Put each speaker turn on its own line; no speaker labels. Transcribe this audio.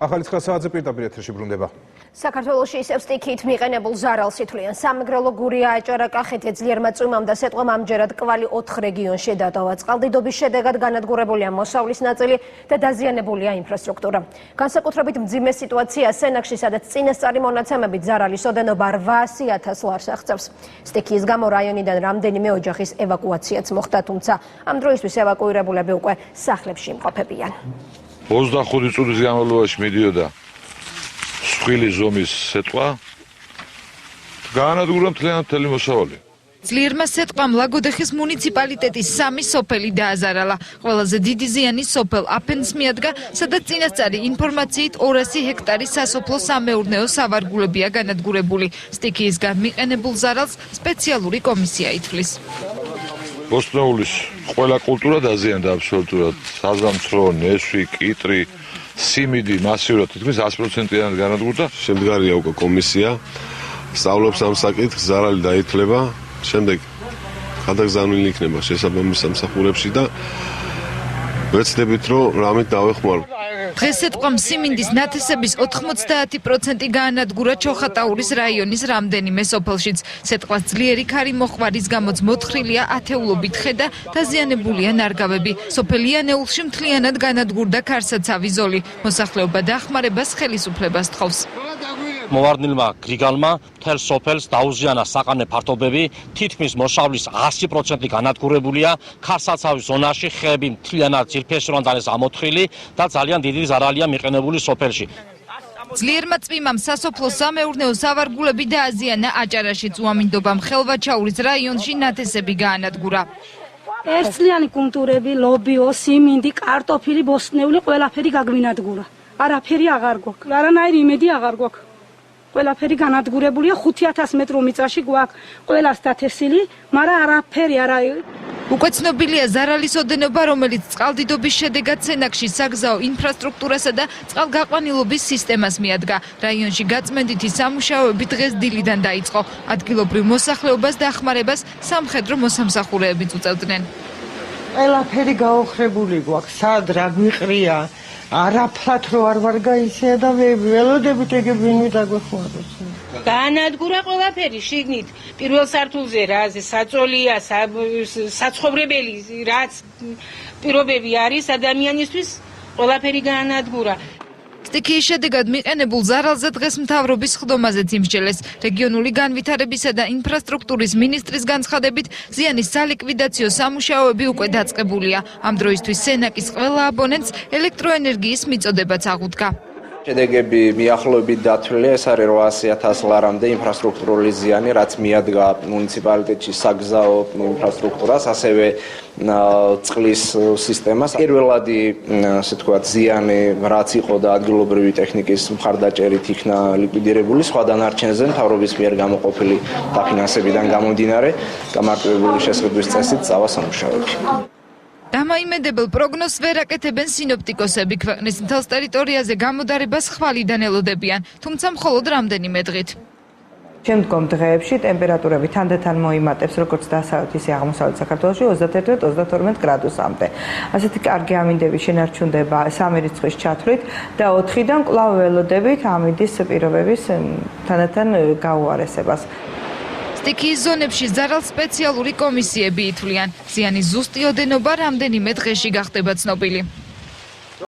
ახალი 9 საათზე პირდაპირ ეთერში ბრუნდება.
საქართველოში ისევ სტიქით მიყენებულ ზარალს ითვლიან. სამეგრელო გურია აჭარა კახეთი ძლიერმა წვიმამ და სეტყვამ ამჯერად კვალი 4 რეგიონში დატოვა. წყალდიდობის შედეგად განადგურებულია მოსავლის ნაწილი და დაზიანებულია ინფრასტრუქტურა. განსაკუთრებით მძიმე სიტუაცია სენაკში, სადაც წინასწარი მონაცემებით ზარალის ოდენობა 800,000 ლარს აღწევს. სტიქიის გამო რაიონიდან რამდენიმე ოჯახის ევაკუაციაც მოხდა, თუმცა ამ დროისთვის ევაკუირებულები უკვე სახლებში იმყოფებიან.
25 წუთის განმავლობაში მიდიოდა სხვილი ზომის სეტყვა, გაანადგურა მთლიანი მოსავალი.
ძლიერმა სეტყვამ ლაგოდეხის მუნიციპალიტეტის 3 სოფელი დააზარალა. ყველაზე დიდი ზიანი სოფელ აფენს მიადგა, სადაც წინასწარი ინფორმაციით 200 ჰექტარის სასოფლო-სამეურნეო სავარგულებია განადგურებული. სტიქიისგან მიყენებულ ზარალს სპეციალური კომისია ითვლის.
ბოსტნეულის ყველა კულტურა დაზიანდა აბსოლუტურად. საზამთრო, ნესვი, კიტრი, სიმინდი მასიურად თითქმის 100%-იანად განადგურდა.
შემდგარია უკვე კომისია, სწავლობს ამ საკითხს, ზარალი დაითვლება, შემდეგ გადაგზავნილი იქნება შესაბამის სამსახურებში და ვეცდებით, რომ რამით დავეხმაროთ.
დღეს სეტყვამ სიმინდის ნათესების 90% გაანადგურა ჩოხატაურის რაიონის რამდენიმე სოფელშიც. სეტყვას ძლიერი ქარი მოხვარის გამოც მოთხრილია ათეულობით ხე და დაზიანებულია ნარგავები. სოფელ იანეულში მთლიანად განადგურდა ქარსაცავი ზოლი. მოსახლეობა დახმარებას ხელისუფლებას თხოვს.
მოვარდნილმა გრიგალმა მთელ სოფელს დაუზიანა საყანე ფართობები, თითქმის მოსავლის 100% განადგურებულია, ქარსაცავის ზონაში ხეები მთლიანად ძირფესურანდანეს ამოთხრილი და ძალიან დიდი ზარალია მიყენებული სოფელში.
ძლიერმა წვიმამ სასოფლო-სამეურნეო სავარგულები დააზიანა აჭარაშიც. უამინდობამ ხელვაჩაურის რაიონში ნათესები გაანადგურა.
ერთწლიანი კულტურები, ლობიო, სიმინდი, კარტოფილი, ბოსტნეული ყველაფერი გაგვინადგურა. არაფერი აღარ გვაქვს, არანაირი იმედი აღარ გვაქვს. ყველაფერი განადგურებულია 5000 მეტრ მიწაში გვაქვს ყველას დათესილი, მაგრამ არაფერი არა.
უკვე ცნობილია ზარალის ოდენობა, რომელიც წყალდიდობის შედეგად სენაკში საგზაო ინფრასტრუქტურასა და წყალგაყვანილობის სისტემას მიადგა. რაიონში გაწმენდითი სამუშაოები დღეს დილიდან დაიწყო. ადგილობრივ მოსახლეობას დახმარებას სამხედრო მოსამსახურეებიც უწევდნენ.
ყველაფერი გაოხრებული გვაქვს, სად რა გვიყრია, არაფრად რო არ ვარ გაიცია და ველოდებით ეგებინი დაგვეხმაროს.
გაანადგურა ყველაფერი შიგნით, პირველ სართულზე რაზე საწოლია, საცხოვრებელი, რაც პირობები არის ადამიანისთვის, ყველაფერი გაანადგურა.
სტიქიის შედეგად მიყენებულ ზარალზე დღეს მთავრობის ხდომაზეც იმსჯელეს. რეგიონული განვითარებისა და ინფრასტრუქტურის მინისტრის განცხადებით, ზიანის სალიკვიდაციო სამუშაოები უკვე დაწყებულია. ამ დროისთვის სენაკის ყველა აბონენტს ელექტროენერგიის მიწოდებაც აღუდგა.
შედეგები მიახლოებით დათვლილია, ეს არის 800,000 ლარამდე ინფრასტრუქტურული ზიანი, რაც მიადგა მუნიციპალიტეტში საგზაო ინფრასტრუქტურას, ასევე წყლის სისტემას. პირველადი, ასე ვთქვათ, ზიანი, რაც იყო და ადგილობრივი ტექნიკის მხარდაჭერით იქნა ლიკვიდირებული, სხვა დანარჩენზე მთავრობის მიერ გამოყოფილი დაფინანსებიდან გამომდინარე, გამარტივებული შესყიდვის წესით წავა სამუშაოებში.
დამაიმედებელ პროგნოზს ვერ აკეთებენ სინოპტიკოსები. ქვეყნის მთელს ტერიტორიაზე გამოდარებას ხვალიდან ელოდებიან, თუმცა მხოლოდ რამდენიმე დღით.
შემდგომ დღეებში ტემპერატურები თანდათან მოიმატებს როგორც დასავლეთ ისე აღმოსავლეთ საქართველოში 31-32 გრადუსამდე. ასეთი კარგი ამინდები შენარჩუნდება 3 რიცხვის ჩათვლით და 4-დან კვლავ ველოდებით ამინდის პირობების თანდათან გაუარესებას. სტიქიის ზონებში ზარალს სპეციალური კომისიები ითვლიან. ზიანის ზუსტი ოდენობა რამდენიმე დღეში გახდება ცნობილი.